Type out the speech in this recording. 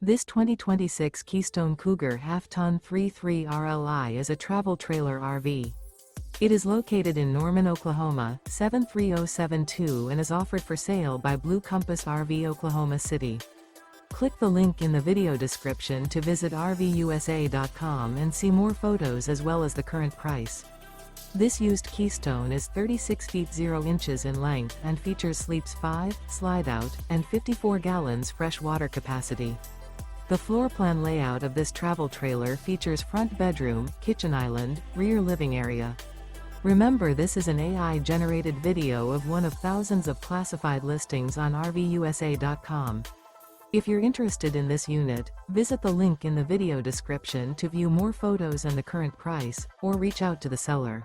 This 2026 Keystone Cougar Half-Ton 3.3 RLI is a travel trailer RV. It is located in Norman, Oklahoma, 73072 and is offered for sale by Blue Compass RV Oklahoma City. Click the link in the video description to visit RVUSA.com and see more photos as well as the current price. This used Keystone is 36 feet 0 inches in length and features sleeps 5, slide-out, and 54 gallons fresh water capacity. The floor plan layout of this travel trailer features front bedroom, kitchen island, rear living area. Remember, this is an AI-generated video of one of thousands of classified listings on RVUSA.com. If you're interested in this unit, visit the link in the video description to view more photos and the current price, or reach out to the seller.